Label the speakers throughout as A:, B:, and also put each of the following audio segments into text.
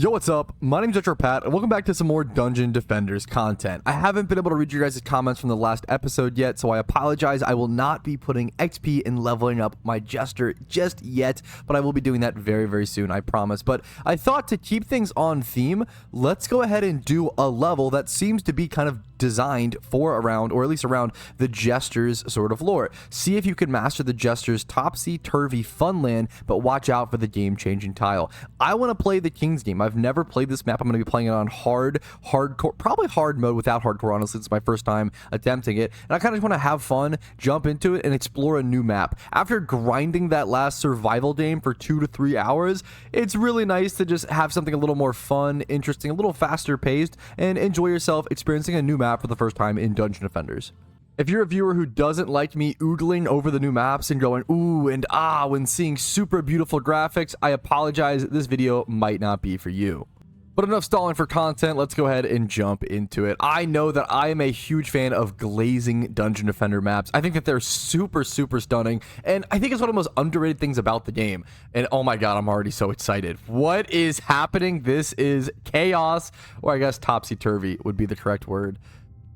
A: Yo, what's up? My name's Pat, and welcome back to some more Dungeon Defenders content. I haven't been able to read your guys' comments from the last episode yet, so I apologize. I will not be putting XP and leveling up my Jester just yet, but I will be doing that very, very soon, I promise. But I thought to keep things on theme, let's go ahead and do a level that seems to be kind of designed for around, or at least around, the Jester's sort of lore. See if you can master the Jester's topsy-turvy fun land, but watch out for the game-changing tile. I want to play the King's game. I've never played this map. I'm going to be playing it on hardcore, probably hard mode without hardcore, honestly. It's my first time attempting it, and I kind of want to have fun, jump into it, and explore a new map. After grinding that last survival game for 2 to 3 hours, it's really nice to just have something a little more fun, interesting, a little faster paced, and enjoy yourself experiencing a new map for the first time in Dungeon Defenders. If you're a viewer who doesn't like me oogling over the new maps and going ooh and ah when seeing super beautiful graphics, I apologize. This video might not be for you. But enough stalling for content, let's go ahead and jump into it. I know that I am a huge fan of glazing Dungeon Defender maps. I think that they're super, super stunning, and I think it's one of the most underrated things about the game. And oh my god, I'm already so excited. What is happening? This is chaos, or I guess topsy-turvy would be the correct word.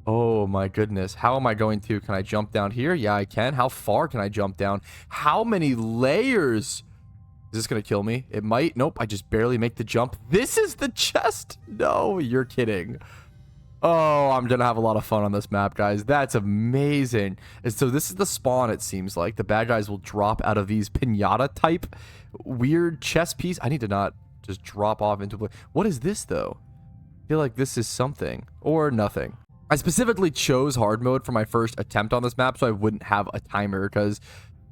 A: Oh my goodness. How am I going to? Can I jump down here? Yeah, I can. How far can I jump down? How many layers? Is this going to kill me? It might. Nope, I just barely make the jump. This is the chest? No, you're kidding. Oh, I'm going to have a lot of fun on this map, guys. That's amazing. And so this is the spawn, it seems like. The bad guys will drop out of these pinata type weird chest piece. I need to not just drop off into... What is this, though? I feel like this is something or nothing. I specifically chose hard mode for my first attempt on this map so I wouldn't have a timer because,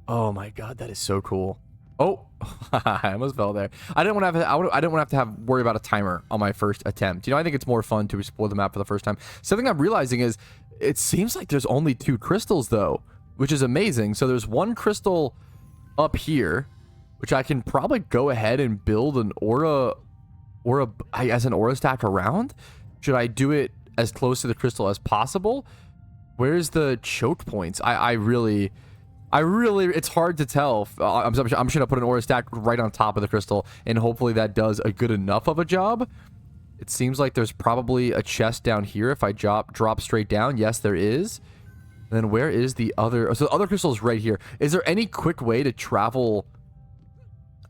A: oh my god, that is so cool. Oh, I almost fell there. I didn't want to have to worry about a timer on my first attempt. You know, I think it's more fun to explore the map for the first time. Something I'm realizing is it seems like there's only 2 crystals though, which is amazing. So there's 1 crystal up here, which I can probably go ahead and build an aura stack around. Should I do it as close to the crystal as possible? Where's the choke points? I really, it's hard to tell. I'm just gonna put an aura stack right on top of the crystal, and hopefully that does a good enough of a job. It seems like there's probably a chest down here if I drop straight down. Yes, there is. And then where is the other? So the other crystal is right here. Is there any quick way to travel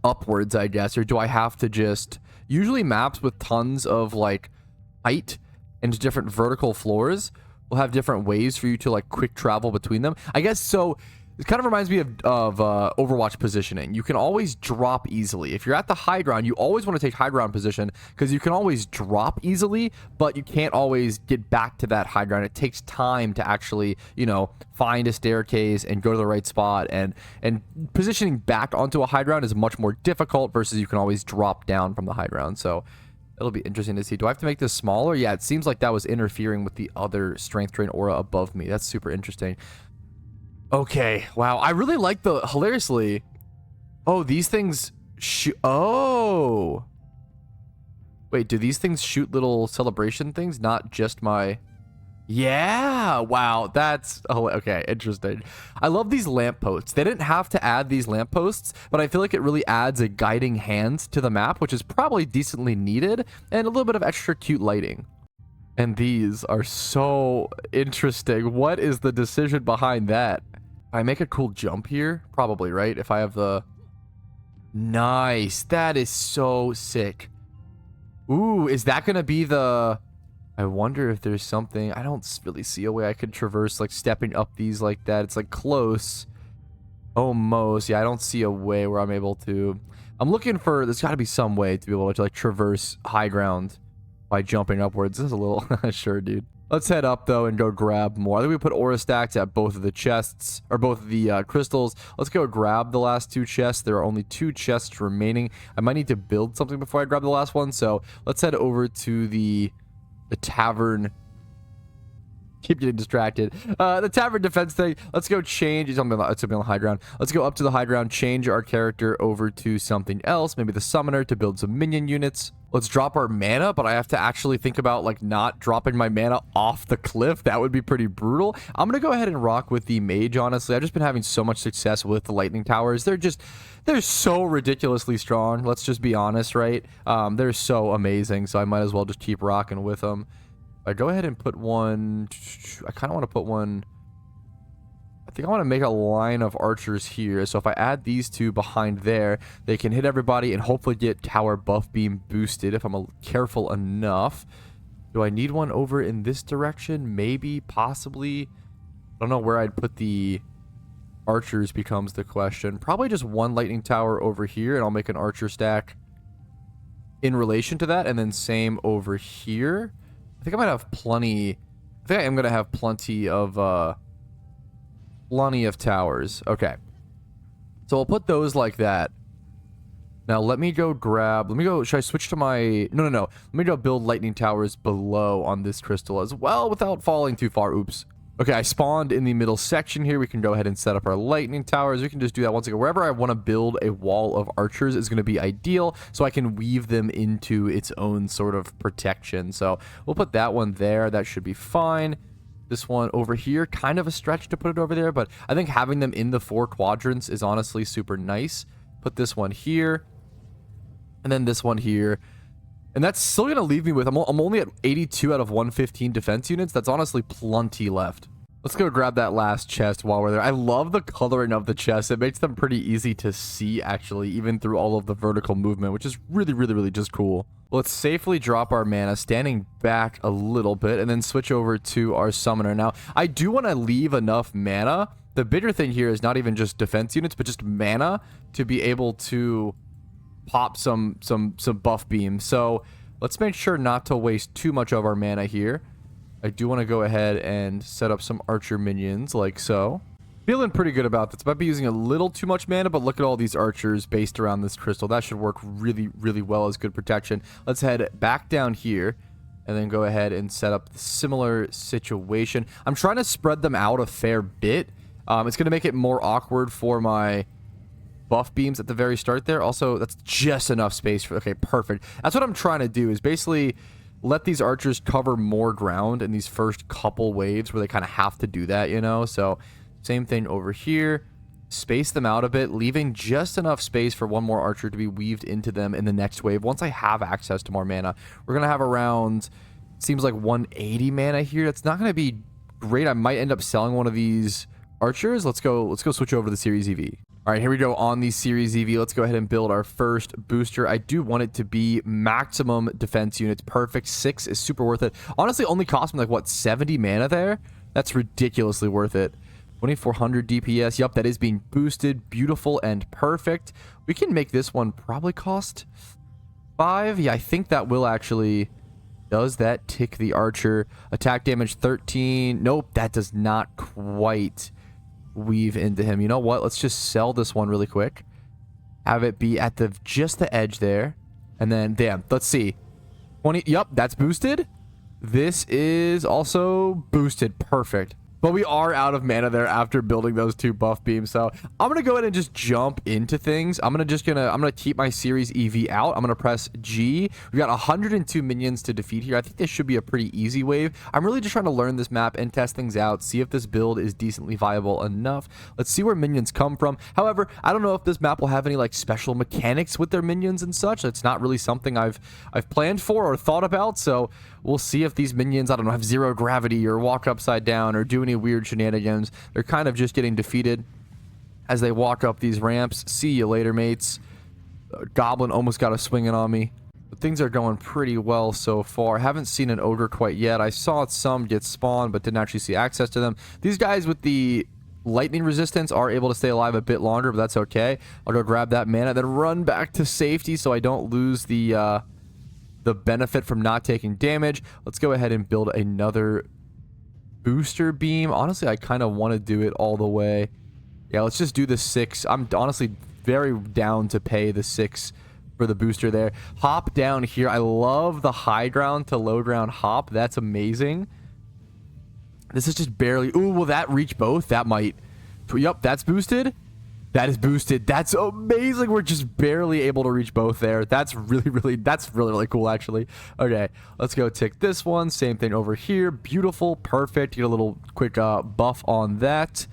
A: upwards, I guess, or do I have to just... Usually maps with tons of like height and different vertical floors will have different ways for you to like quick travel between them, I guess. So it kind of reminds me of Overwatch positioning. You can always drop easily. If you're at the high ground, you always want to take high ground position because you can always drop easily, but you can't always get back to that high ground. It takes time to actually, you know, find a staircase and go to the right spot, and positioning back onto a high ground is much more difficult versus you can always drop down from the high ground. So it'll be interesting to see. Do I have to make this smaller? Yeah, it seems like that was interfering with the other strength drain aura above me. That's super interesting. Okay, wow. I really like the... Hilariously... Oh, these things... Oh! Wait, do these things shoot little celebration things? Not just my... Yeah! Wow, that's... Oh, okay, interesting. I love these lampposts. They didn't have to add these lampposts, but I feel like it really adds a guiding hand to the map, which is probably decently needed, and a little bit of extra cute lighting. And these are so interesting. What is the decision behind that? I make a cool jump here? Probably, right? If I have the... Nice. That is so sick. Ooh, is that going to be the... I wonder if there's something... I don't really see a way I could traverse, like, stepping up these like that. It's, like, close. Almost. Yeah, I don't see a way where I'm able to... I'm looking for... There's got to be some way to be able to, like, traverse high ground by jumping upwards. This is a little... Sure, dude. Let's head up, though, and go grab more. I think we put aura stacks at both of the chests, or both of the crystals. Let's go grab the last 2 chests. There are only 2 chests remaining. I might need to build something before I grab the last one, so let's head over to the tavern. Keep getting distracted. The tavern defense thing. Let's go change. It's gonna be on the high ground. Let's go up to the high ground, change our character over to something else, maybe the summoner, to build some minion units. let's drop our mana, but I have to actually think about like not dropping my mana off the cliff. That would be pretty brutal. I'm going to go ahead and rock with the mage, honestly. I've just been having so much success with the lightning towers. They're so ridiculously strong. Let's just be honest, right? They're so amazing, so I might as well just keep rocking with them. I go ahead and put one. I kind of want to put one. I think I want to make a line of archers here. So if I add these two behind there, they can hit everybody and hopefully get tower buff beam boosted if I'm careful enough. Do I need one over in this direction? Maybe, possibly. I don't know where I'd put the archers becomes the question. Probably just one lightning tower over here, and I'll make an archer stack in relation to that, and then same over here. I think I might have plenty. I think I am going to have plenty of towers. Okay. So I'll put those like that. Now let me go should I switch to my, no. Let me go build lightning towers below on this crystal as well without falling too far. Oops. Okay, I spawned in the middle section here. We can go ahead and set up our lightning towers. We can just do that once again. Wherever I want to build a wall of archers is going to be ideal, so I can weave them into its own sort of protection. So we'll put that one there. That should be fine. This one over here, kind of a stretch to put it over there, but I think having them in the 4 quadrants is honestly super nice. Put this one here, and then this one here. And that's still going to leave me with, I'm only at 82 out of 115 defense units. That's honestly plenty left. Let's go grab that last chest while we're there. I love the coloring of the chests. It makes them pretty easy to see, actually, even through all of the vertical movement, which is really just cool. Let's safely drop our mana, standing back a little bit, and then switch over to our summoner. Now, I do want to leave enough mana. The bigger thing here is not even just defense units, but just mana to be able to pop some buff beams. So let's make sure not to waste too much of our mana here. I do want to go ahead and set up some archer minions like so. Feeling pretty good about this. Might be using a little too much mana, but look at all these archers based around this crystal. That should work really well as good protection. Let's head back down here and then go ahead and set up the similar situation. I'm trying to spread them out a fair bit. It's going to make it more awkward for my buff beams at the very start there. Also, that's just enough space for, okay, perfect. That's what I'm trying to do, is basically let these archers cover more ground in these first couple waves where they kind of have to do that, you know? So same thing over here. Space them out a bit, leaving just enough space for one more archer to be weaved into them in the next wave. Once I have access to more mana, we're going to have around, seems like 180 mana here. That's not going to be great. I might end up selling one of these archers. Let's go switch over to the Series EV. All right, here we go on the Series EV. Let's go ahead and build our first booster. I do want it to be maximum defense units. Perfect. 6 is super worth it. Honestly, only cost me like, what, 70 mana there? That's ridiculously worth it. 2400 DPS. Yup, that is being boosted. Beautiful and perfect. We can make this one probably cost 5. Yeah, I think that will actually... Does that tick the archer? Attack damage 13. Nope, that does not quite weave into him. You know what? Let's just sell this one really quick. Have it be at just the edge there. And then, damn, let's see. 20. Yup, that's boosted. This is also boosted. Perfect. But we are out of mana there after building those 2 buff beams. So I'm going to go ahead and just jump into things. I'm going to keep my Series EV out. I'm going to press G. We've got 102 minions to defeat here. I think this should be a pretty easy wave. I'm really just trying to learn this map and test things out, see if this build is decently viable enough. Let's see where minions come from. However, I don't know if this map will have any like special mechanics with their minions and such. It's not really something I've planned for or thought about. So we'll see if these minions, I don't know, have 0 gravity or walk upside down or do any weird shenanigans. They're kind of just getting defeated as they walk up these ramps. See you later, mates. Goblin almost got a swinging on me. But things are going pretty well so far. Haven't seen an ogre quite yet. I saw some get spawned, but didn't actually see access to them. These guys with the lightning resistance are able to stay alive a bit longer, but that's okay. I'll go grab that mana, then run back to safety so I don't lose the benefit from not taking damage. Let's go ahead and build another booster beam. Honestly, I kind of want to do it all the way. Yeah, let's just do the 6. I'm honestly very down to pay the 6 for the booster there. Hop down here. I love the high ground to low ground hop. That's amazing. This is just barely... Ooh, will that reach both? That might... Yup, that's boosted. That is boosted. That's amazing. We're just barely able to reach both there. That's really cool, actually. Okay, let's go tick this one. Same thing over here. Beautiful. Perfect. Get a little quick buff on that.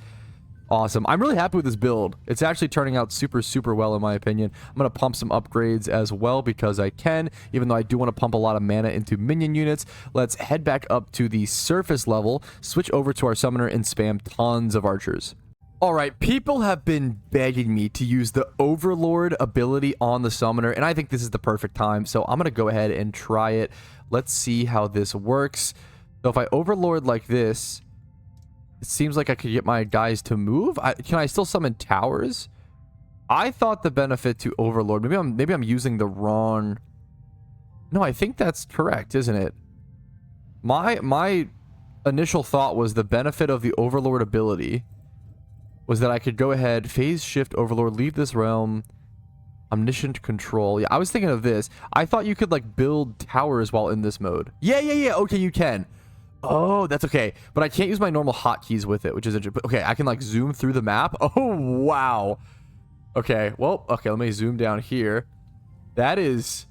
A: Awesome. I'm really happy with this build. It's actually turning out super, super well, in my opinion. I'm going to pump some upgrades as well because I can, even though I do want to pump a lot of mana into minion units. Let's head back up to the surface level, switch over to our summoner, and spam tons of archers. All right, people have been begging me to use the overlord ability on the summoner, and I think this is the perfect time, so I'm going to go ahead and try it. Let's see how this works. So if I overlord like this, it seems like I could get my guys to move. Can I still summon towers? I thought the benefit to overlord, maybe I'm using the wrong... No, I think that's correct, isn't it? My initial thought was the benefit of the overlord ability was that I could go ahead, phase shift overlord, leave this realm, omniscient control. Yeah, I was thinking of this. I thought you could like build towers while in this mode. Yeah. Okay, you can. Oh, that's okay. But I can't use my normal hotkeys with it, which is interesting. Okay, I can like zoom through the map. Oh, wow. Okay, well, okay, let me zoom down here. That is...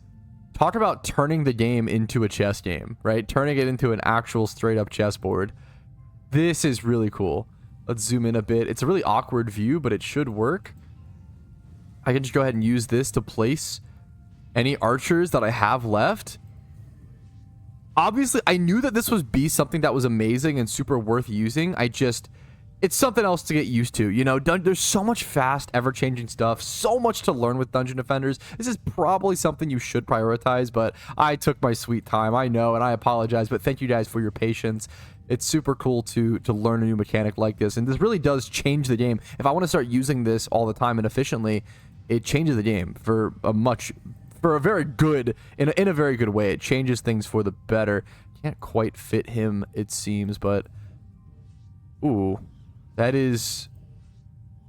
A: Talk about turning the game into a chess game, right? Turning it into an actual straight-up chessboard. This is really cool. Let's zoom in a bit. It's a really awkward view, but it should work. I can just go ahead and use this to place any archers that I have left. Obviously, I knew that this would be something that was amazing and super worth using. It's something else to get used to. You know, there's so much fast, ever-changing stuff, so much to learn with Dungeon Defenders. This is probably something you should prioritize, but I took my sweet time. I know, and I apologize, but thank you guys for your patience. It's super cool to learn a new mechanic like this, and this really does change the game. If I want to start using this all the time and efficiently, it changes the game in a very good way. It changes things for the better. Can't quite fit him, it seems, but ooh, that is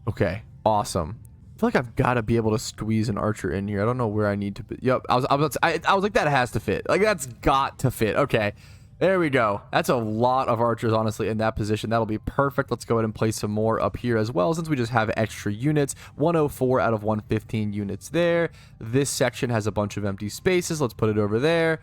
A: okay. Awesome. I feel like I've got to be able to squeeze an archer in here. I don't know where I need to be. Yep, I was like, that has to fit. Like, that's got to fit. Okay. There we go. That's a lot of archers, honestly, in that position. That'll be perfect. Let's go ahead and place some more up here as well, since we just have extra units. 104 out of 115 units there. This section has a bunch of empty spaces. Let's put it over there.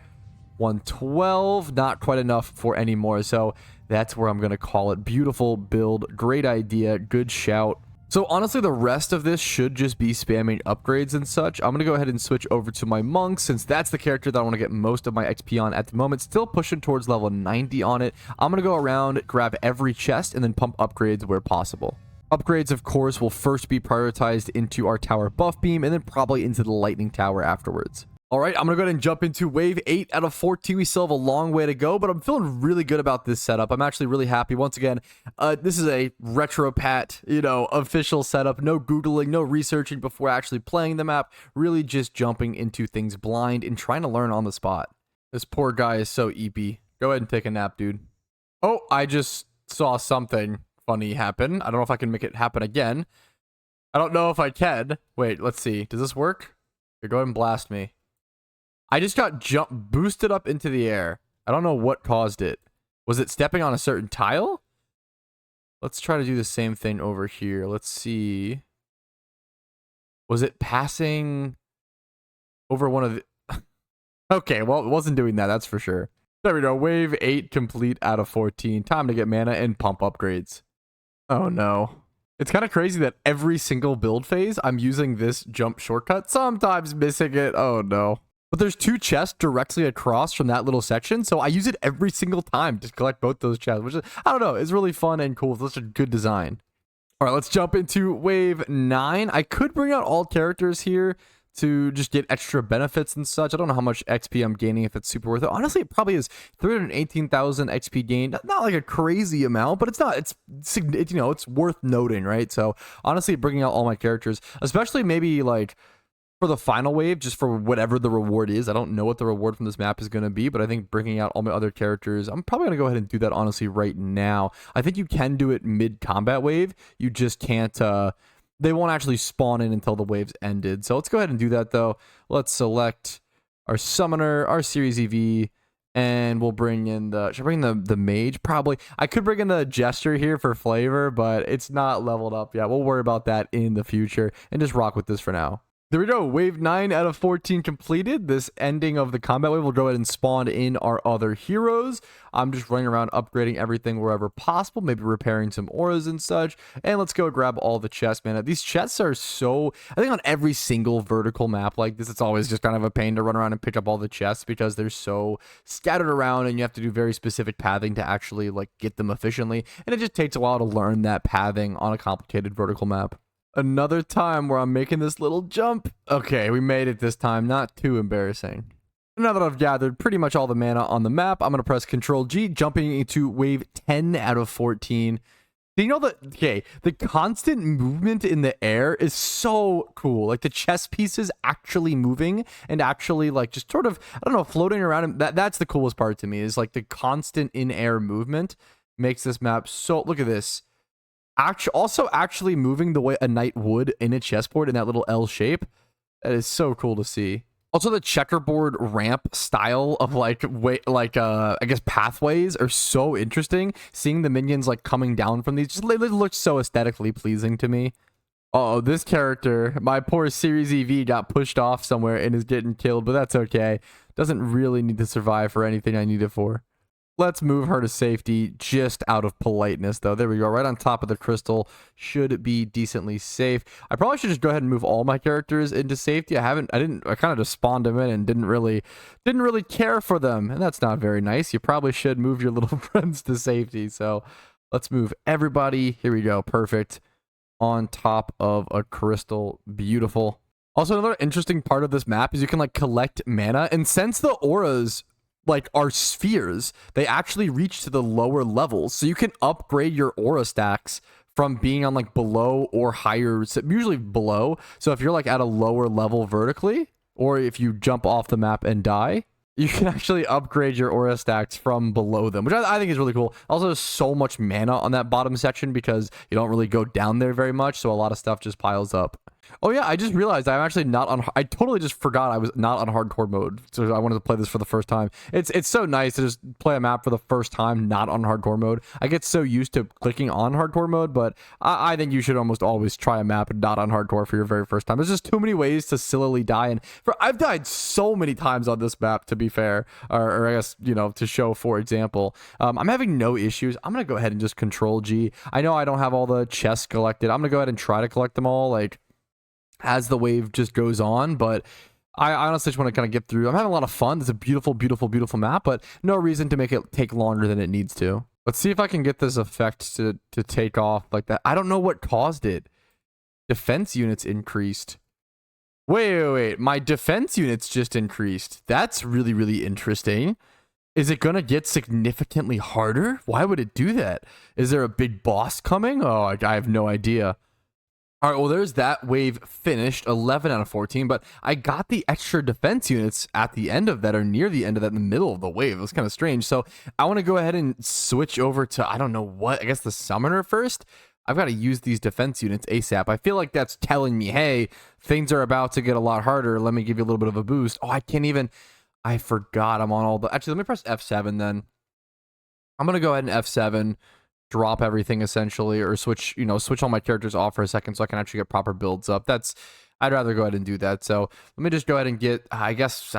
A: 112. Not quite enough for any more, so that's where I'm going to call it. Beautiful build. Great idea. Good shout. So honestly, the rest of this should just be spamming upgrades and such. I'm going to go ahead and switch over to my monk, since that's the character that I want to get most of my XP on at the moment. Still pushing towards level 90 on it. I'm going to go around, grab every chest, and then pump upgrades where possible. Upgrades, of course, will first be prioritized into our tower buff beam, and then probably into the lightning tower afterwards. All right, I'm going to go ahead and jump into wave 8 out of 14. We still have a long way to go, but I'm feeling really good about this setup. I'm actually really happy. Once again, this is a RetroPat, official setup. No Googling, no researching before actually playing the map. Really just jumping into things blind and trying to learn on the spot. This poor guy is so eepy. Go ahead and take a nap, dude. Oh, I just saw something funny happen. I don't know if I can make it happen again. I don't know if I can. Wait, let's see. Does this work? Here, go ahead and blast me. I just got boosted up into the air. I don't know what caused it. Was it stepping on a certain tile? Let's try to do the same thing over here. Let's see. Was it passing over one of the... Okay, well, it wasn't doing that, that's for sure. There we go. Wave 8 complete out of 14. Time to get mana and pump upgrades. Oh, no. It's kind of crazy that every single build phase, I'm using this jump shortcut, sometimes missing it. Oh, no. But there's 2 chests directly across from that little section, so I use it every single time to collect both those chests, which is, I don't know, it's really fun and cool. It's such a good design. All right, let's jump into wave 9. I could bring out all characters here to just get extra benefits and such. I don't know how much XP I'm gaining, if it's super worth it. Honestly, it probably is 318,000 XP gain. Not like a crazy amount, but it's worth noting, right? So honestly, bringing out all my characters, especially maybe like for the final wave, just for whatever the reward is. I don't know what the reward from this map is going to be, but I think bringing out all my other characters, I'm probably going to go ahead and do that honestly right now. I think you can do it mid-combat wave. You just can't, they won't actually spawn in until the wave's ended. So let's go ahead and do that though. Let's select our summoner, our Series EV, And we'll bring in the, should I bring the mage? Probably. I could bring in the jester here for flavor, but it's not leveled up yet. We'll worry about that in the future and just rock with this for now. There we go. Wave 9 out of 14 completed. This ending of the combat wave will go ahead and spawn in our other heroes. I'm just running around upgrading everything wherever possible, maybe repairing some auras and such. And let's go grab all the chests, man. These chests are so, I think on every single vertical map like this, it's always just kind of a pain to run around and pick up all the chests because they're so scattered around and you have to do very specific pathing to actually like get them efficiently. And it just takes a while to learn that pathing on a complicated vertical map. Another time where I'm making this little jump. Okay, we made it this time. Not too embarrassing. Now that I've gathered pretty much all the mana on the map, I'm going to press Control G, jumping into wave 10 out of 14. Do you know that, okay, the constant movement in the air is so cool. Like the chess pieces actually moving and actually like just sort of, I don't know, floating around. And that's the coolest part to me is like the constant in-air movement makes this map so, look at this. Also actually moving the way a knight would in a chessboard in that little L shape. That is so cool to see. Also, the checkerboard ramp style of I guess pathways are so interesting. Seeing the minions like coming down from these, just they look so aesthetically pleasing to me. Oh, this character, my poor Series EV got pushed off somewhere and is getting killed, but that's okay. Doesn't really need to survive for anything I need it for. Let's move her to safety just out of politeness, though. There we go. Right on top of the crystal. Should be decently safe. I probably should just go ahead and move all my characters into safety. I kind of just spawned them in and didn't really care for them. And that's not very nice. You probably should move your little friends to safety. So let's move everybody. Here we go. Perfect. On top of a crystal. Beautiful. Also, another interesting part of this map is you can like collect mana. And since the auras like are spheres, they actually reach to the lower levels, so you can upgrade your aura stacks from being on like below or higher, usually below. So if you're like at a lower level vertically, or if you jump off the map and die, you can actually upgrade your aura stacks from below them, which I think is really cool. Also, there's so much mana on that bottom section because you don't really go down there very much, so a lot of stuff just piles up. Oh yeah, I just realized I'm actually not on, I totally just forgot I was not on hardcore mode. So I wanted to play this for the first time. It's so nice to just play a map for the first time not on hardcore mode. I get so used to clicking on hardcore mode, but I think you should almost always try a map not on hardcore for your very first time. There's just too many ways to sillily die, and I've died so many times on this map, to be fair, or I guess, you know, to show for example. I'm having no issues. I'm gonna go ahead and just Control G. I know I don't have all the chests collected. I'm gonna go ahead and try to collect them all, like, as the wave just goes on, but I honestly just want to kind of get through. I'm having a lot of fun. It's a beautiful, beautiful, beautiful map, but no reason to make it take longer than it needs to. Let's see if I can get this effect to take off like that. I don't know what caused it. Defense units increased. Wait. My defense units just increased. That's really, really interesting. Is it going to get significantly harder? Why would it do that? Is there a big boss coming? Oh, I have no idea. All right, well, there's that wave finished, 11 out of 14, but I got the extra defense units at the end of that, or near the end of that, in the middle of the wave. It was kind of strange. So I want to go ahead and switch over to, I don't know what, I guess the summoner first. I've got to use these defense units ASAP. I feel like that's telling me, hey, things are about to get a lot harder. Let me give you a little bit of a boost. Oh, I can't even, I forgot I'm on all the, actually, let me press F7 then. I'm going to go ahead and F7. Drop everything essentially, or switch all my characters off for a second so I can actually get proper builds up. I'd rather go ahead and do that. So let me just go ahead and get, I guess,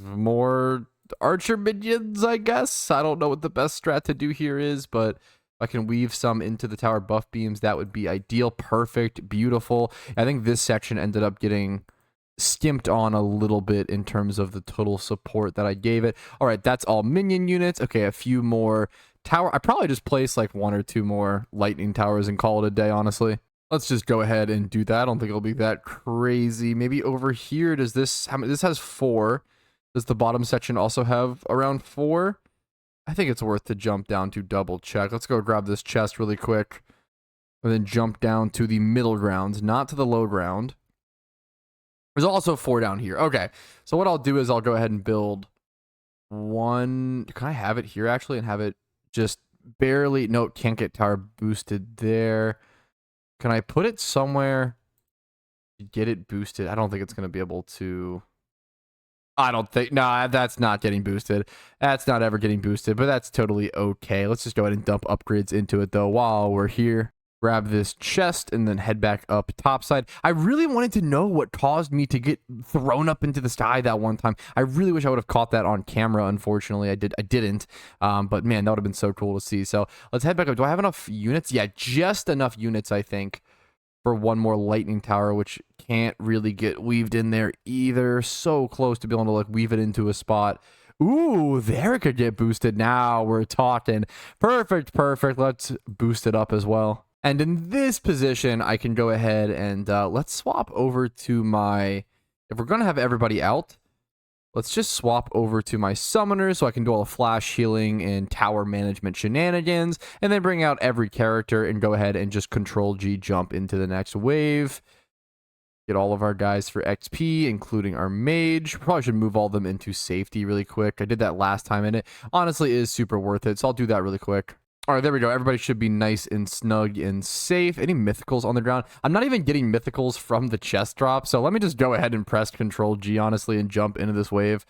A: more archer minions, I guess. I don't know what the best strat to do here is, but if I can weave some into the tower buff beams, that would be ideal. Perfect. Beautiful. I think this section ended up getting skimped on a little bit in terms of the total support that I gave it. All right, that's all minion units. Okay, a few more tower. I probably just place like 1 or 2 more lightning towers and call it a day, honestly. Let's just go ahead and do that. I don't think it'll be that crazy. Maybe over here, does this, how many, this has 4. Does the bottom section also have around 4? I think it's worth to jump down to double check. Let's go grab this chest really quick and then jump down to the middle ground, not to the low ground. There's also 4 down here. Okay, so what I'll do is I'll go ahead and build 1. Can I have it here actually and have it just barely, no, can't get tower boosted there. Can I put it somewhere to get it boosted? I don't think it's going to be able to. I don't think, nah, that's not getting boosted. That's not ever getting boosted, but that's totally okay. Let's just go ahead and dump upgrades into it though while we're here. Grab this chest and then head back up topside. I really wanted to know what caused me to get thrown up into the sky that one time. I really wish I would have caught that on camera. Unfortunately, I didn't. But man, that would have been so cool to see. So let's head back up. Do I have enough units? Yeah, just enough units, I think, for one more lightning tower, which can't really get weaved in there either. So close to being able to like weave it into a spot. Ooh, there it could get boosted. Now we're talking. Perfect, perfect. Let's boost it up as well. And in this position, I can go ahead and let's swap over to my, if we're going to have everybody out, let's just swap over to my summoner so I can do all the flash healing and tower management shenanigans, and then bring out every character and go ahead and just Control G jump into the next wave. Get all of our guys for XP, including our mage. Probably should move all of them into safety really quick. I did that last time and it honestly is super worth it, so I'll do that really quick. All right, there we go. Everybody should be nice and snug and safe. Any mythicals on the ground? I'm not even getting mythicals from the chest drop, so let me just go ahead and press Control G, honestly, and jump into this wave.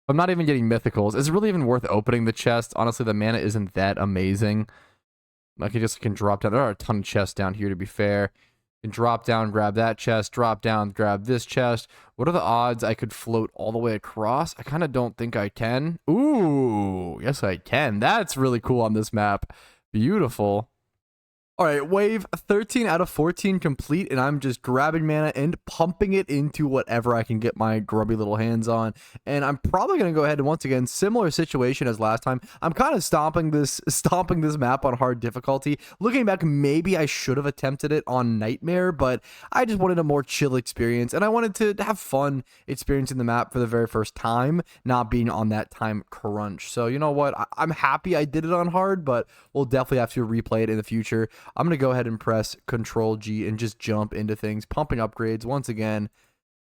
A: I'm not even getting mythicals. Is it really even worth opening the chest? Honestly, the mana isn't that amazing. I can drop down. There are a ton of chests down here, to be fair. Can drop down, grab that chest, drop down, grab this chest. What are the odds I could float all the way across? I kind of don't think I can. Ooh, yes I can. That's really cool on this map. Beautiful. All right, wave 13 out of 14 complete, and I'm just grabbing mana and pumping it into whatever I can get my grubby little hands on. And I'm probably going to go ahead and, once again, similar situation as last time. I'm kind of stomping this map on hard difficulty. Looking back, maybe I should have attempted it on Nightmare, but I just wanted a more chill experience, and I wanted to have fun experiencing the map for the very first time, not being on that time crunch. So, you know what? I'm happy I did it on hard, but we'll definitely have to replay it in the future. I'm going to go ahead and press Control G and just jump into things, pumping upgrades once again,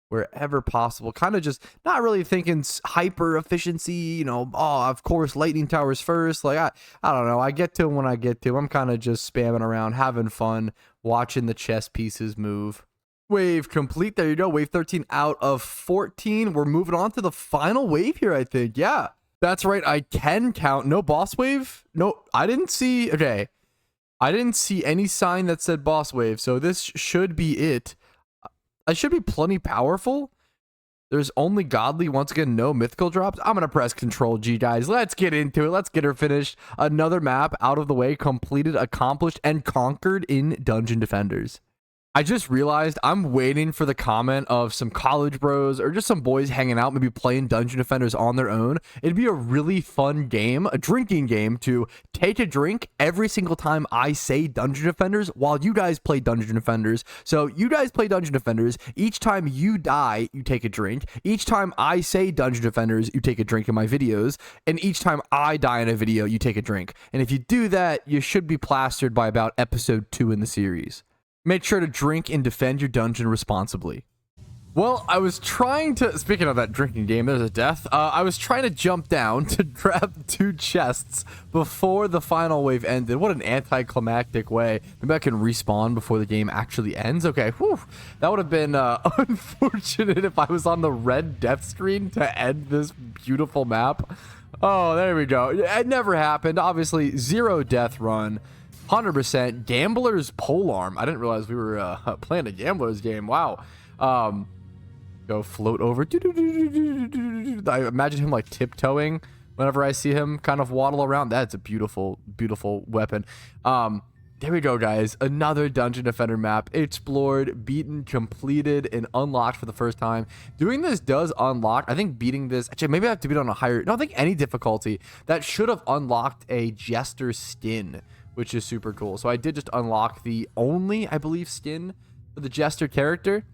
A: wherever possible. Kind of just not really thinking hyper efficiency, you know, oh, of course, lightning towers first. Like, I don't know. I get to them when I get to them. I'm kind of just spamming around, having fun, watching the chess pieces move. Wave complete. There you go. Wave 13 out of 14. We're moving on to the final wave here, I think. Yeah, that's right. I can count. No boss wave? No, I didn't see. Okay. I didn't see any sign that said boss wave, so this should be it. I should be plenty powerful. There's only godly, once again, no mythical drops. I'm going to press Control G, guys. Let's get into it. Let's get her finished. Another map out of the way, completed, accomplished, and conquered in Dungeon Defenders. I just realized I'm waiting for the comment of some college bros or just some boys hanging out, maybe playing Dungeon Defenders on their own. It'd be a really fun game, a drinking game, to take a drink every single time I say Dungeon Defenders while you guys play Dungeon Defenders. So you guys play Dungeon Defenders. Each time you die, you take a drink. Each time I say Dungeon Defenders, you take a drink in my videos. And each time I die in a video, you take a drink. And if you do that, you should be plastered by about episode 2 in the series. Make sure to drink and defend your dungeon responsibly. Well, I was trying to, speaking of that drinking game, there's a death. I was trying to jump down to grab 2 chests before the final wave ended. What an anticlimactic way. Maybe I can respawn before the game actually ends. Okay, whew. That would have been unfortunate if I was on the red death screen to end this beautiful map. Oh, there we go. It never happened. Obviously, 0 death run. 100% Gambler's Polearm. I didn't realize we were playing a Gambler's game. Wow. Go float over. I imagine him like tiptoeing whenever I see him kind of waddle around. That's a beautiful, beautiful weapon. There we go, guys. Another Dungeon Defender map. Explored, beaten, completed, and unlocked for the first time. Doing this does unlock. I think beating this... Actually, maybe I have to beat it on a higher... No, I think any difficulty. That should have unlocked a Jester skin, which is super cool. So I did just unlock the only, I believe, skin for the Jester character.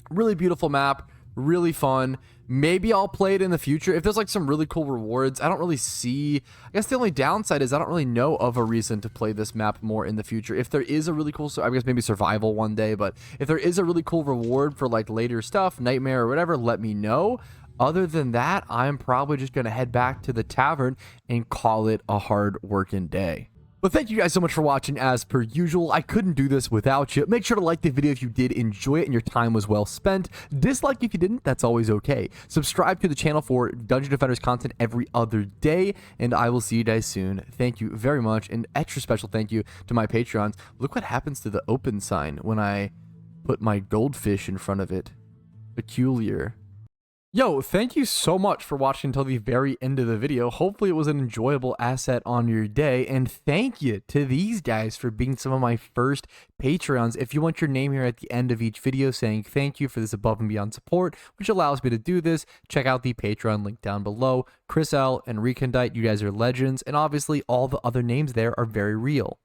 A: Really beautiful map. Really fun. Maybe I'll play it in the future. If there's like some really cool rewards, I don't really see... I guess the only downside is I don't really know of a reason to play this map more in the future. If there is a really cool... I guess maybe survival one day, but if there is a really cool reward for like later stuff, Nightmare or whatever, let me know. Other than that, I'm probably just going to head back to the tavern and call it a hard working day. But thank you guys so much for watching. As per usual, I couldn't do this without you. Make sure to like the video if you did enjoy it and your time was well spent. Dislike if you didn't, that's always okay. Subscribe to the channel for Dungeon Defenders content every other day, and I will see you guys soon. Thank you very much, and extra special thank you to my Patreons. Look what happens to the open sign when I put my goldfish in front of it. Peculiar. Yo, thank you so much for watching until the very end of the video. Hopefully it was an enjoyable asset on your day, and thank you to these guys for being some of my first Patreons. If you want your name here at the end of each video saying thank you for this above and beyond support, which allows me to do this, check out the Patreon link down below. Chris L and Recondite, you guys are legends, and obviously all the other names there are very real.